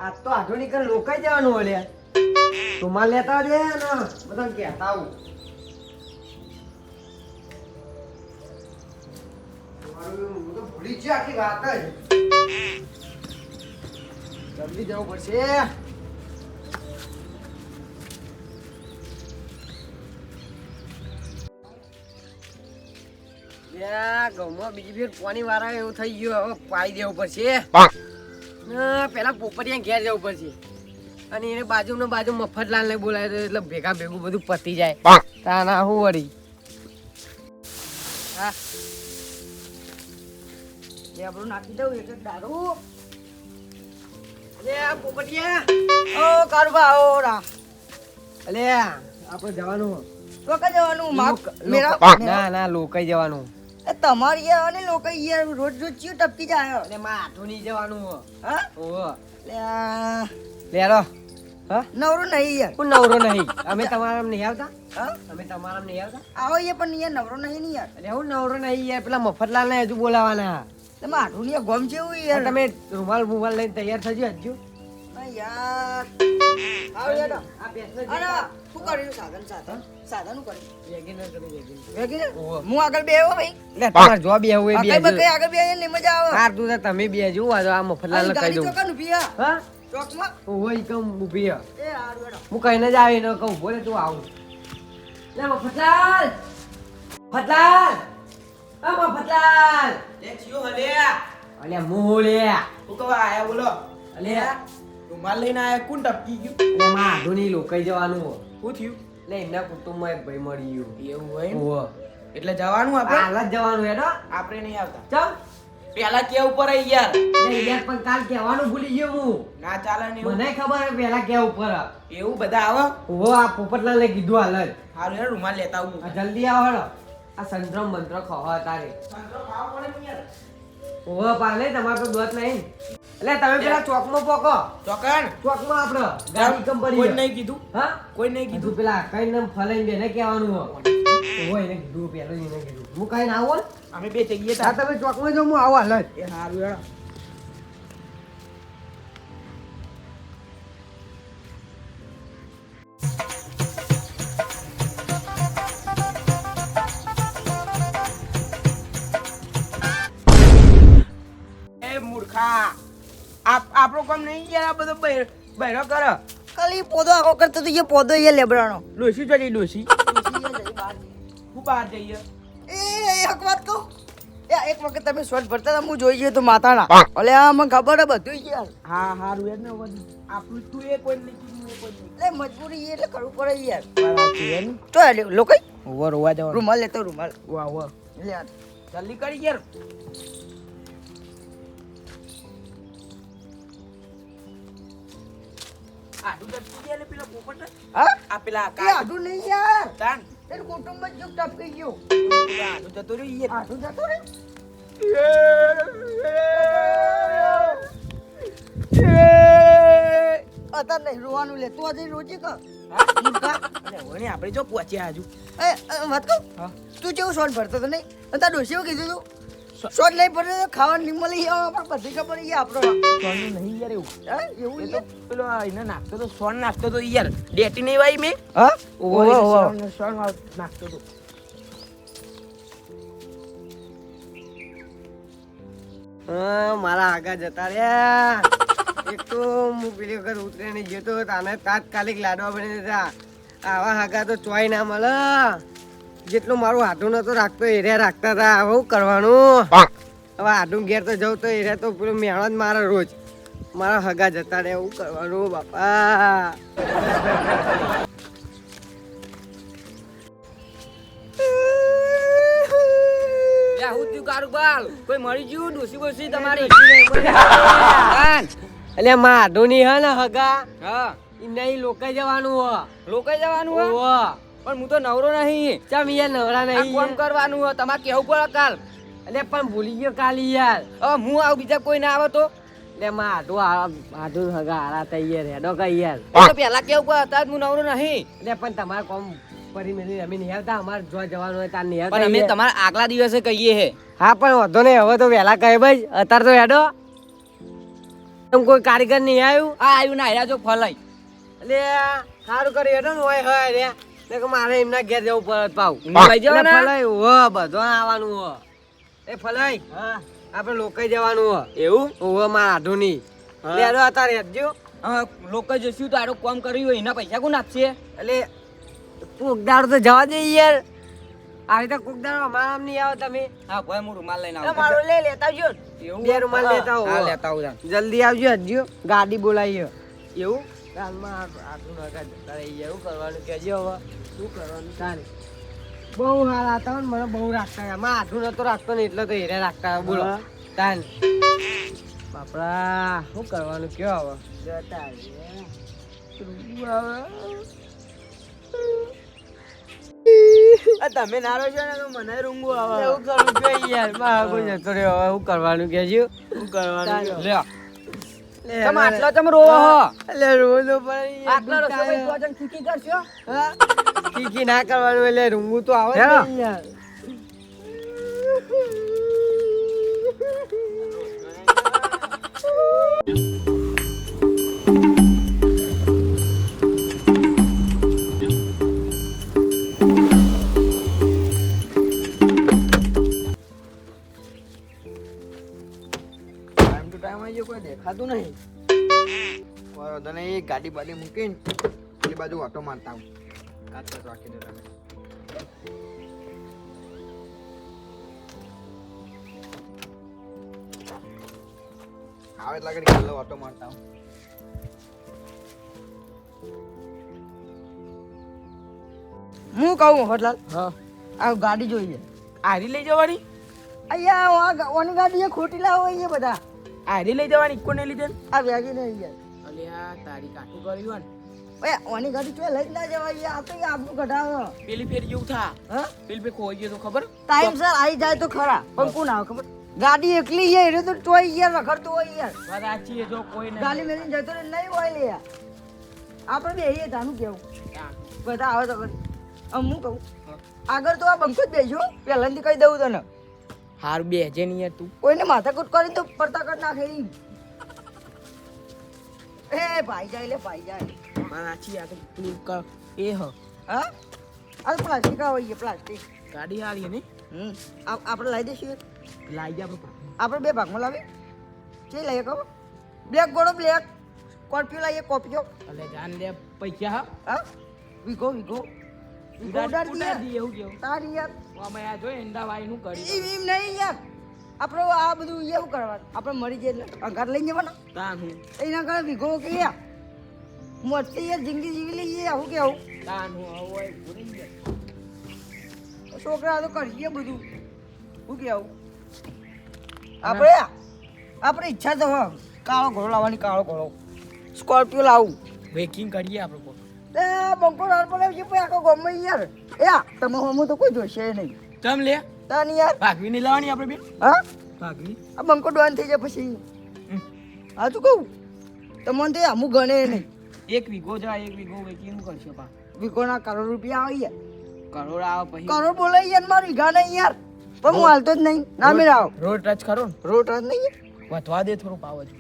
આજ તો આધુનિક લોકાઈ જવાનું હોય રૂમાલ લેતા આવજે ને બધા કહેતા આવું હું તો ભૂલી જ આખી વાત જ જલ્દી જવું પડશે ઘઉંમાં બીજી ફેર પાણી વાળા એવું થઈ ગયું હવે પાઈ દેવું પડશે પેલા પોપટિયા ઘેર જવું પડશે અને એને બાજુ મફતલાલ ને બોલાય એટલે ભેગા ભેગું બધું પતી જાય તાના હું વળી હા આપણું નાખી દઉં એક દારૂ અલે પોપટિયા ઓ કારુબા ઓ રા અલે આપણે જવાનું લોકા જવાનું ના ના લોકાઈ જવાનું તમારી અને લોકો રોજ રોજ ચિયો ટપકી જાય અને માં હાથો નહીં જવાનું હા ઓહો લે લેરો હા નવરો નહીં યાર હું નવરો નહીં અમે તમારા નહીં આવતા હા અમે તમારા નહીં આવતા આવો યાર પણ યાર નવરો નહીં યાર એટલે હું નવરો નહીં યાર પેલા મફતલાલ ને હજુ બોલાવાના તમે આઠું ને ગોમ છે એવું યાર તમે રૂમાલ બુમાલ લઈને તૈયાર થજો હજુ યાર આવો યાર આ બેસને અરે શું કર્યું સાધન શું કર્યું વેગેનર કરી વેગીને હું આગળ બેહો ભાઈ લે તમાર જો બે હોય બે આગળ બેહે ને મજા આવે હાર તું તમે બે જો આ મફતલાલ ને કહી દઉં ચોકન ઉભી હા ચોકમાં ઓય કમ ઊભી એ હારું બેડો હું કહીને જ આવી ન કહું બોલે તું આવું લે મફતલાલ મફતલાલ આ મફતલાલ લે ચિયો હલે અલે મોહ લે તું કવા આયા બોલો અલે રૂમાલ લઈને આયા કોણ ટપકી ગયું અલે માં આધુની લોકાઈ જવાનું શું થયું લે એમના કુટુંબમાં એક ભાઈ મળી ગયું એવું હોય ને? ઓહો એટલે જવાનું આપણે હાલ જ જવાનું હેડો આપણે નહીં આવતા ચમ પેલા કે ઉપર આવી યાર લે યાર પણ કાલ કહેવાનું ભૂલી ગયો હું ના ચાલે ને એવું મને ખબર હે પેલા કે ઉપર એવું બધા આવો ઓહો આ પોપટલાલ ને કીધું હાલ જ હારું યાર રૂમાલ લેતા આવું આ જલ્દી આવો હેડો આ સંતરો મંત્રો ખવા તારે સંતરો ખાવા પડે ને યાર ઓહો પાલે તમારે તો દોત નહીં એટલે તમે પેલા ચોકમાં પોકો ચોકન ચોકમાં આપણે ગાડી કંપની કોઈ નહીં કીધું હા કોઈ નહીં કીધું કીધું પેલા કઈ નામ ફલાઈને બેને કહેવાનું હોય એને કીધું પેલો એને કીધું હું કઈ ના આવો ને અમે બે જઈએ હા તા તમે ચોકમાં જો હું આવો હાલ જ એ હારું યાર એ મૂર્ખા આપણો કામ નહીં યાર આ બધો બહેરો કરે ખાલી પોદો આખો કરતો તો એ પોદો એ લેબડાનો ડોસી ચડી ડોસી હું બહાર જઈએ એક વાત કહું એક વખત તમે શોટ ભરતા હતા હું જોઈ તો માતાના અલે આ મને ખબર હે બધું યાર હા હારું યાર ને આપણું તું એ કોઈ નહીં કીધું એ કોઈ નહીં એટલે મજબૂરી એટલે કરવું પડે યાર બરાબર તો લોકો ઓવર હોવા જવાનું રૂમાલ લેતો રૂમાલ વાહ વાહ લે આ. જલ્દી કરી યાર આડું ટપકી ગયા લે પેલા પોપટ હા આ પેલા એ આડું નહીં યાર તાન એનું કુટુંબ જ જો ટપકી ગયું પેલા આડું જતું રહ્યું યાર આડું જતો રે અત્યારે નહીં રોવાનું લે તું આજે રોજી કર અને વળી આપણે જો પહોંચ્યા હજુ વાત કહું હા તું કેવું શોટ ભરતો તો નહીં અને તાર ડોશીઓ કીધું તું શોટ નહીં ભરતો તો ખાવાનું નહીં મળી આવે પણ બધી ખબર છે આપણો સોનું નહીં યાર એવું હા એવું એ તો પેલો એને નાખતો તો સોન નાખતો તો યાર ડેટી નહીં વાઈ મેં હા સોન નાખતો તો મારા આગા જતા રહ્યા એક તો હું પેલી વખત ઉતરે નહીં જતો તાને તાત્કાલિક લાડવા બની દીધા આવા હાગા તો ચોય ના મળે જેટલું મારું હાથું નતો રાખતો એરિયા રાખતા હતા હવે શું કરવાનું હવે હાથું ઘેર તો જવું તો એરિયા તો પેલો મેળો જ મારે રોજ મારા હગા જતા રહે એવું કરવાનું બાપા કોઈ મળી ગયું ડોસી બોસી તમારી એટલે માં હાથુની હે ને હગા હા નહીં લોકાઈ જવાનું હો લોકાઈ જવાનું હે? ઓહો. પણ હું તો નવરો નહીં ચમ યાર નવરા આ નહીં કોમ કરવાનું હે તમારે કેવું પડે કાલ એટલે પણ ભૂલી ગયો કાલી યાર હવે હું આવું બીજા કોઈ ના આવે તો એટલે માં હાથું હગા હારા થઈ યાર હેડો કઈ યાર એ તો પેલા કેવું પડે અત્યારે હું નવરો નહીં એટલે પણ તમારે કોમ ફરી મેલી અમે નહીં આવતા અમારે જો જવાનું હોય તાર નહીં આવતા પણ અમે યાર. તમારા આગલા દિવસે કહીએ હે હા પણ વાંધો નહીં હવે તો વહેલા કહે ભાઈ અત્યારે તો હેડો એમ કોઈ કારીગર નહીં આવ્યું? આ આવ્યું ના હેરા જો ફલાઈ. એટલે સારું કર્યું હેડો ને હોય હોય રે. ને કે મારે એમના ઘેર જવું પડે પાવ. લઈ જવાના? ફલાઈ હો બધો આવવાનું હો. એ ફલાઈ હા આપણે લોકાઈ જવાનું હો. એવું? ઓવે મારા આઢુની. હા. લે હેડો અત્યારે હેડજો. લોકો જશું તો આડો કામ કર્યું હોય એના પૈસા કોણ આપશે? એટલે કોકદાર તો જવા દે યાર. આ રીતે કોકદાર અમારા આમ નહીં આવો તમે. હા ભાઈ હું રૂમાલ લઈને એ મારો લે લેતા આવજો. બે રૂમાલ લેતા આવો. હા લેતા આવું તાન. જલ્દી આવજો હજુ ગાડી બોલાવીએ. એવું હાલમાં આટલું નકા જતા રહી ગયા. શું કરવાનું કહેજો હવે. શું કરવાનું તારે બહુ હાલ હતા ને મને બહુ રાખતા આમાં આટલું નતો રાખતો ને એટલે તો હેરે રાખતા બોલો તાન બાપડા શું કરવાનું કયો હવે જતા તમે નારો છો ને તો મને રૂંગું આવે. એવું કરવું જોઈએ યાર મારા કોઈ જતો રહ્યો હવે શું કરવાનું કહેજો. શું કરવાનું? લે લે તમે આટલો તમે રોવો હો. એટલે રોજો પણ આટલો રસ્તો ભાઈ તો જણ ચૂકી કરશો. કીકી ના કરવાનું એટલે રૂંગું તો આવે હેલો. ને યાર. ટાઈમ ટુ ટાઈમ આવી કોઈ દેખાતું નહીં. તને એ ગાડી બાડી મૂકીને પેલી બાજુ ઓટો મારતા આવું. કાચ રાખી દે તમે. આવે એટલે આગળ ગલ્લો ઓટો મારતા આવું. હું કહું મફતલાલ, હા આ ગાડી જોઈએ. આરી લઈ જવાની અહીંયા ઓની ગાડી ખોટી લાવો અહીંયા બધા. આરી લઈ જવાની કોને લીધે આ વ્યાજી નહીં યાર. અલ્યા તારી કાઠું કર્યું ને ઓય ઓની ગાડી ચોય લઈ જ ના જવાય યાર. આ તો યાર આપણું કઢાવો. પેલી ફેર જેવું થા હા પેલી ફેર ખોઈ ગયો તો ખબર ટાઈમ સર આવી જાય તો ખરા, પણ કોણ આવે ખબર? ગાડી એકલી છે એટલે તો ચોય યાર રખડતો હોય યાર. વાત સાચી છે, જો કોઈ ગાડી મેલીને જતો રહે નહીં હોય લે યાર. આપણે બેહીએ તાનું કેવું બધા આવે તો કરી. હું કહું આગળ તો આ બંકો જ બેસજો, પહેલાંથી કહી દઉં તને. હારું બે છે ને યાર તું કોઈને માથાકૂટ કરીને તો પડતા કટ નાખે ઈ. એ ભાઈ જાય લે ભાઈ જાય. વાત સાચી આ તો તું એ હ હા આ પ્લાસ્ટિક આવે પ્લાસ્ટિક. ગાડી હારી ને આપણે લાવી દઈશું. લાઈ જા આપણે બે ભાગમાં લાવી છે. લઈએ કહો બ્લેક ગોળો બ્લેક સ્કોર્પિયો લાવીએ કોપિયો. અલે જાન લે પૈસા હા હા વિગો વિગો વિગો ઉડાડી દઈએ. દી એવું કેવું તારી યાર અમે આ જો એંડા વાઈ નું કરી એમ નહીં યાર. આપણે આ બધું એવું કરવાનું. આપણે મરી જઈએ એટલે અંગાર લઈ જવાના. તાન હું એના કારણે વિગો કે યાર મોટી યાર જિંદગી જીવી લઈએ. આવું કેવું તાન હું હવે ભૂલી ગયા છોકરા તો કરીએ બધું. શું કેવું આપણે ઈચ્છા તો હોય કાળો ઘોડો લાવવાની. કાળો ઘોડો સ્કોર્પિયો લાવું. વેકિંગ કરીએ આપણે કોક એ બંકો રાડ પડે છે પછી આખો ગમે યાર. એ તમે હમું તો કોઈ જોશે નહીં. ચમ લે તાની યાર ભાગવી નહીં લાવવાની આપણે બે હા ભાગવી આ બંકો ડોન થઈ જાય પછી. હા તું કહું તમને તો અમુક ગણે નહીં. એક વીઘો જા એક વીઘો વેકિંગ કરશે પા વિકોના કરોડ રૂપિયા આવે યાર. કરોડ આવે પછી કરોડ બોલે યાર મારું વીઘા નહીં યાર. પણ હું હાલતો જ નહીં. ના મેળાવ રોડ ટચ કરો ને રોટ જ નહીં વધવા દે થોડું પાવ હજુ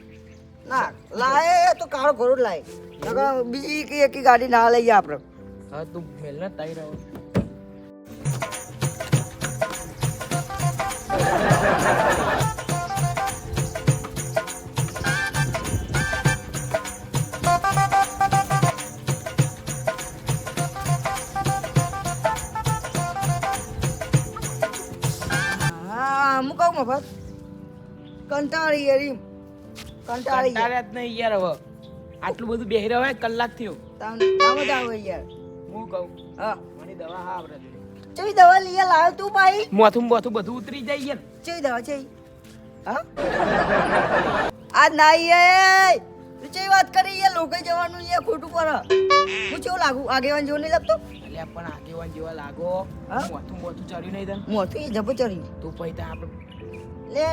ના લાય તો કાળો ઘોડો લાય. નકર બીજી એક ગાડી ના લઈએ આપણે. હા તું મેલને તાઈ રહ્યો હા હું કહું મફત કંટાળી યાર એમ. કંટાળી યાર. કંટાળ્યા જ નહીં યાર હવે આટલું બધું બેહી રહ્યો હોય કલાક થયો તામ મજા આવે યાર. હું કહું હા મારી દવા હા આપણે જોડે. ચઈ દવા લઈએ લાવ્યો તું ભાઈ? મોથું બોથું બધું ઉતરી જાય યાર ચઈ દવા ચઈ હા આ નાઈ એ તું ચઈ વાત કરી યાર. લોકો જવાનું યાર ખોટું પર. હું કેવું લાગુ આગેવાન જેવું નહીં લાગતો? અલ્યા પણ આગેવાન જેવા લાગો હા? મોથું બોથું ચડ્યું નહીં તને મોથી જબો ચડી તું પછી આપણે લે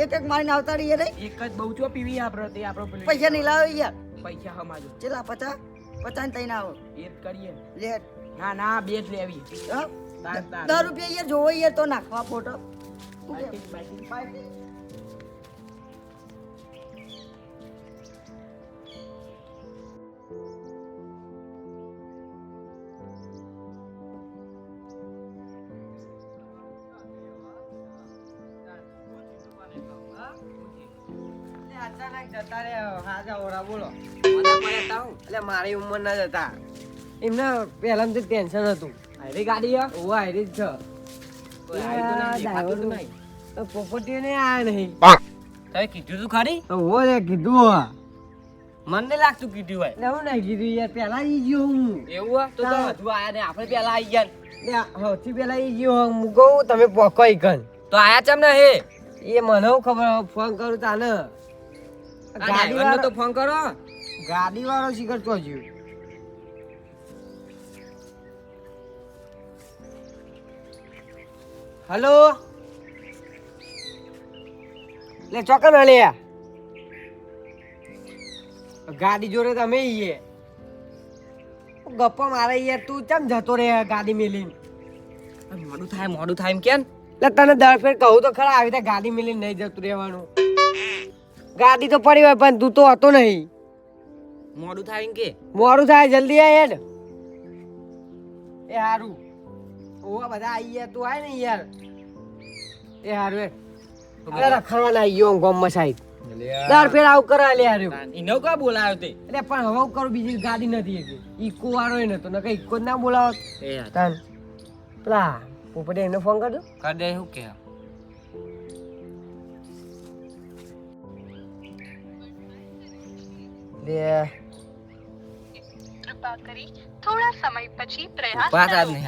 એક મારીને આવતા રહીએ નહીં. એક જ બહુ છો પીવી આપણે તે આપણે પેલી પૈસા નહીં લાવે યાર. પૈસા હમાજો ચેલા 50 તઈ ના આવો એ જ કરીએ લે. ના ના બે જ લેવી હા તાર તાર 10 રૂપિયા યાર જોવો યાર તો નાખવા ફોટો. શું બાકી- કેવું? બાકી. અચાનક જતા રહ્યા હાજા ઓરા બોલો મોડા પડ્યા તા હું. એટલે મારી ઉંમર ના જતા એમને પહેલાથી ટેન્શન હતું હારી ગાડી હે? ઓવા હારી જ છે કોઈ આવી તો નહીં, દેખાતું તો નહીં. પોપટીઓ ને આયા નહીં તમે કીધું તું ખરી? ઓવો રે કીધું હો. મને નહીં લાગતું કીધું હોય. એટલે હું નહીં કીધું યાર પહેલા ઈ ગયો હું એવું હોય? તો તો હજુ આયા ને આપણે પેલા આવી ગયા ને. એટલે સૌથી પહેલા ઈ ગયો હું કહું તમે પોકો ઈકન તો આયા ચમ ને હે? એ મને હું ખબર ફોન કરું તાને આ ડ્રાઈવરનો તો ફોન કરો. ગાડી વાળો શિખર તો જ્યો હલો લે ચોકન લે ગાડી જોડે તમે ઈએ ગપ્પા મારે યાર તું ચમ જતો રે ગાડી મેલીને મોડું થાય એમ કેમ? એટલે તને દર ફેર કહું તો ખરા આવી રીતે ગાડી મેલીને નહીં જતું રહેવાનું ગાડી તો પડી હોય પણ તું તો હતો નહીં મોડું થાય એમ કે? મોડું થાય જલ્દી આય હેડ એ હારું ઓવા બધા આઈ ગયા તું આય ને યાર એ હારું હેડ અરે રખડવાના આઈ ગયો ગોમમાં સાઈડ દર ફેર આવું કરા લે હારું ઈનો કા બોલાયો તે? એટલે પણ હવે હું કરું બીજી ગાડી નથી એટલે ઈકો વાળો એ નતો નકર ઈકો જ ના બોલાવો એ યાર તાન પેલા પોપટે એનો ફોન કરજો કર દે હું કે? લે કૃપા કરી થોડા સમય પછી પ્રયાસ વાત આજ કરો. નહીં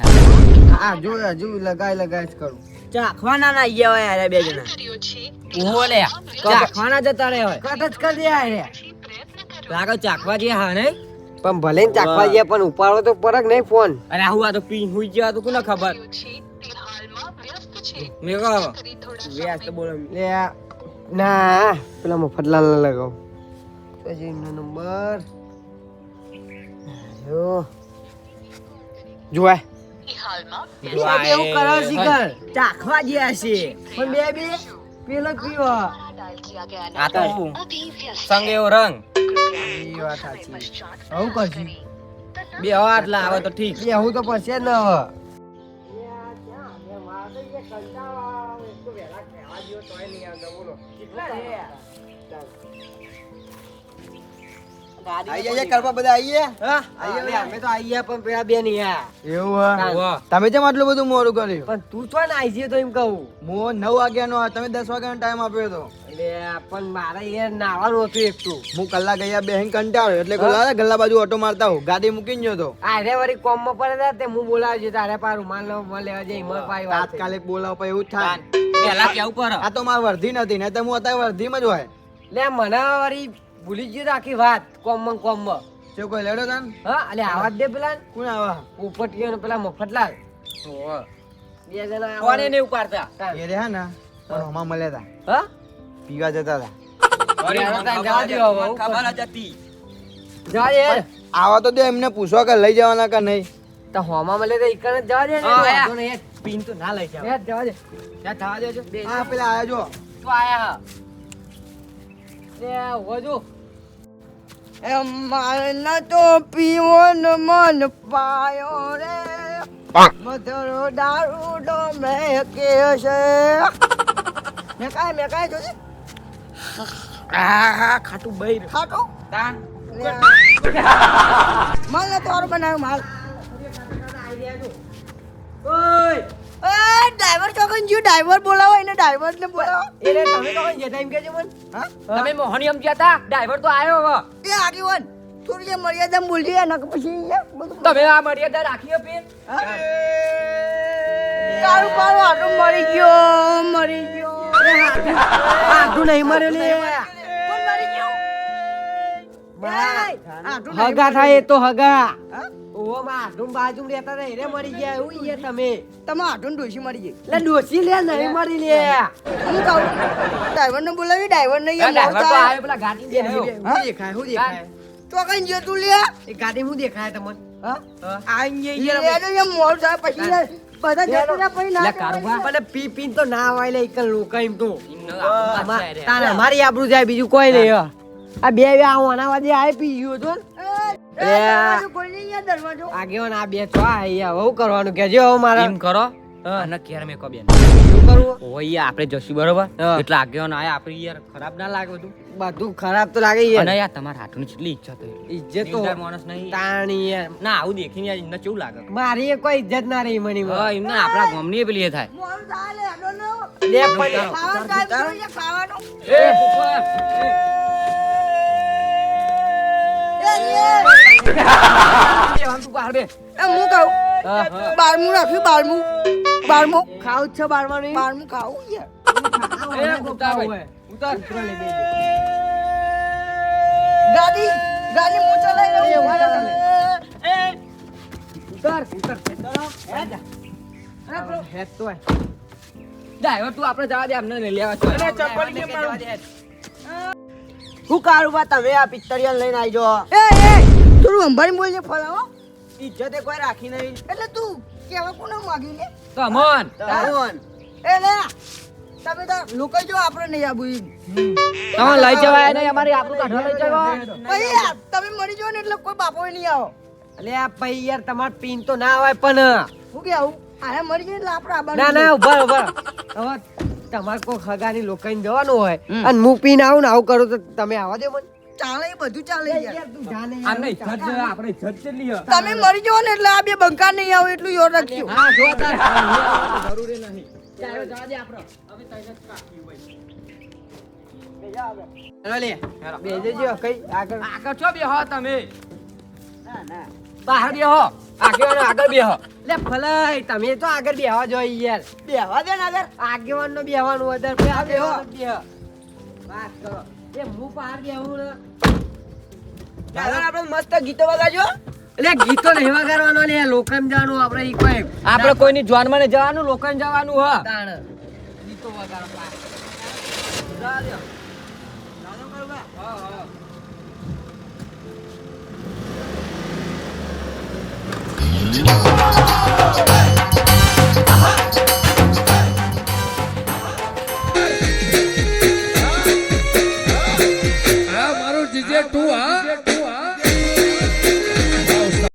આ જો હજુ લગાય જ કરું ચાખવાના ના આયા હોય યાર બે જણા. કર્યો છે ઓહો લે ચાખવાના જતા રહે હોય. કટ જ કરી દે રે પછી પ્રયત્ન કરો. લાગો ચાખવા જે હા નહીં. પણ ભલે ને ચાખવા ગયા પણ ઉપાડવો તો પરક નહીં ફોન અરે હું આ તો પી હુઈ ગયા તો કોને ખબર? કર્યો છે તે હાલમાં વ્યસ્ત છે મેં કહો કરી થોડા વ્યાસ તો બોલો. લે ના પેલા મફતલાલ ના લગાવ પછી એમનો નંબર જો જોય એ હાલમાં એવું કરો શિખર ચાખવા ગયા છે. પણ બે પેલો જ પીવો डायल किया गया આ તો नंबर अभी व्यस्त સંગ એવો રંગ એ વાત સાચી पश्चात આવું કરશું બે હાથ લાવે તો ઠીક. એ હું તો પછી જ ન હવે હા? અમે તો આઈ ગયા પણ પેલા બે નહીં આયા. વાહ. તમે કેમ આટલું બધું મોડું કર્યું પણ તું તો ને આઈ જઈએ તો એમ કહું હું 9 વાગ્યાનો હતો, તમે 10 વાગ્યાનો ટાઈમ આપ્યો હતો. એટલે પણ મારે યાર નાવાનું હતું એક તું હું કલાક ગયા બેહીને કંટાળ્યો એટલે ગલ્લા ગલ્લા બાજુ ઓટો મારતા હું ગાડી મૂકીને ગયો હતો. આરે વળી કોમમાં પડે તા તે હું બોલાવજો તારે પા રૂમાલ નો ઉમાલ લેવા જઈ હિંમત પાઈ વાત છે. તાત્કાલિક બોલાવો પછી એવું જ થાય. પેલા કેવું પર આ તો મારી વર્ધી નથી ને તો હું અત્યારે વર્ધીમાં જ હોય. લે મને વળી ભૂલી ગયો તો આખી વાત કોમમાં શું કોઈ લેડો તાન? હા એટલે આવાજ દે પેલા કોણ આવા? ઉપટીયો ને પેલા મફતલાલ બે જણા આવા. કોને નહીં ઉપાડતા? એ રહ્યા ને પણ હમણાં મળ્યા હતા, હા પીવા જતા હતા. અરે, યાર, મને જવા દ્યો હવે, મને હું ખબર જ હતી. જવા દે યાર. આવા તો દે એમને પૂછવા કે લઈ જવાના કે નહીં. તો હોમાં મળે તો ઈકણ જ જવા દે ને. હા, વાંધો નહીં, હેડ. પીન તો ના લઈ જાવ. હેડ, જવા દે ત્યાં થવા દેજો. બે હા પેલા આયા જો. તો આયા લે હોજો મન તો પીવો ને મન પાયો રે મધુરો દારૂડો મેં કે છે મેં કાંઈ જોશે ખાટું બૈર. ખાટો તાન. માલ ને તો બનાવ્યો માલ ઓય એ ડ્રાઈવર ચોકન જ્યું ડ્રાઈવર બોલાવો એને ડ્રાઈવર ને બોલાવો એને તમે તો કઈ જતા એમ કેજો મન હા તમે મોહનીયમ ગયા તા? ડ્રાઈવર તો આવ્યો હવે. એ આગેવાન થોડી જે મર્યાદા બોલી નક પછી એ બધું તમે આ મર્યાદા રાખી હો પીન? કાળું કાળું આટલું મરી ગયો આટલું નહીં મર્યો લે કોણ મરી ગયો આટલું નહીં હગા થાય એ તો હગા હા? ઓહો માં આટલું બાજુ રહેતા હતા એને મરી ગયા એવું ઈ તમે તમે આટલું ડોસી મરી ગઈ લે ડોસી લે નહીં મરી લે હું કહું ડ્રાઈવર ને બોલાવી ડ્રાઈવર ને આ ડ્રાઈવર તો આવ્યો પેલા ગાડી એ આવ્યો. નહીં, હું દેખાય હું દેખાય ચોકન જ્યો તું લે એ ગાડી હું દેખાય તમને હા આઈએ એ તો એમ મોર થાય પછી લે, બધા જતા રહ્યા પછી ના લે કારુભા. પણ પી પીન તો ના હોય લે ઈકન લોકો એમ તો એમનો આપણું પાછળ રે. તારે અમારી આબરૂ જાય બીજું કોઈ નહીં હો. આ બે બે આ ઓનાવાદી આય પી ગયો તો ને. દરવાજો કોઈ નહીં યાર દરવાજો આગેવાન આ બે તો આ અહીંયા હવે હું કરવાનું કેજો હવે મારા એમ કરો અને ઘેર મેકો બેન. શું કરવું ઓય યાર આપણે જશું બરોબર હા. એટલે આગેવાન આયા આપણે યાર ખરાબ ના લાગે બધું બધું ખરાબ તો લાગે યાર અને યાર તમારા હાથની કેટલી ઈચ્છા થઈ ઇજ્જત તો દિલદાર માણસ નહીં તાણી યાર ના આવું દેખીને યાર એમને કેવું લાગે મારી એ કોઈ ઇજ્જત ના રહી મની હા એમને આપણા ગામની પેલી એ થાય મોરું ચાલે હેડો ને લે પડે ખાવાનું ટાઈમ થયો છે, ખાવાનું એ ઉપર તું બહાર બે એ હું કહું હા, હા. 12મું રાખ્યું 12મું ખાવ જ છે બારમાનું 12મું ખાવું યાર એ ઉતાર ભાઈ ઉતાર ગાડી ગાડી હું ચલાવી લઉં. એ, વાળા તમે. એ, ઉતર હેડ તો આય. ડ્રાઈવર તું આપણે જવા દે અમને નહીં લેવા છો અરે ચપ્પલ કેમ મારું? હું કારું બા તમે આ પિક્ચરિયન લઈને આવજો એ થોડું અંભારી બોલજે ફલાવો ઇજ્જતે કોઈ રાખી નહીં એટલે તું કેવા કોને માગી લે કમોન તારું એ લે તમે તો લોકો જો આપણે નહીં આબુ ઈ. તમે લઈ જવાય નહીં અમારી આપણું કાઢવા લઈ જવા પછી યાર, તમે મરી જાઓ ને એટલે કોઈ બાપો નહીં આવો અલે આ પઈ યાર તમાર પીન તો ના હોય પણ હું કે આવું આયા મરી જાય એટલે આપણે આબાનું ના ના ઉભા ઉભા હવે તમારે કોઈ હગાની લોકાઈને જવાનું હોય અને હું પીને આવું ને આવું કરું તો તમે આવવા દો મને ચાલે એ બધું ચાલે યાર તું જાને આમને ઇજ્જત છે આપણે ઇજ્જત કેટલી છે તમે મરી જાઓ ને એટલે આ બે બંકા નહીં આવો એટલું યાદ રાખજો હા જો તાર જરૂરી નહીં ચાલો જવા દે આપણો હવે તઈને જ કાઢી ભાઈ બેજે જો કઈ આગળ આગળ છો બેહો તમે બહાર બેહો આગેવાનો આગળ બેહો લે ભલાઈ તમે તો આગળ બેહવા જોઈએ યાર બેહવા દે ને આગળ આગેવાન નો બેહવાનું વધારે બે આગેવાન જ બેહ વાત કરો એ હું પાર બેહું ને ચાલો આપણે મસ્ત ગીતો વગાડજો એટલે ગીતો નહીં વગાડવાનો લે લોકમ જવાનું આપણે ઈ કોઈ આપણે કોઈની જોનમાં ને જવાનું લોકોને જવાનું હ તાણ ગીતો વગાડવા જા દે હા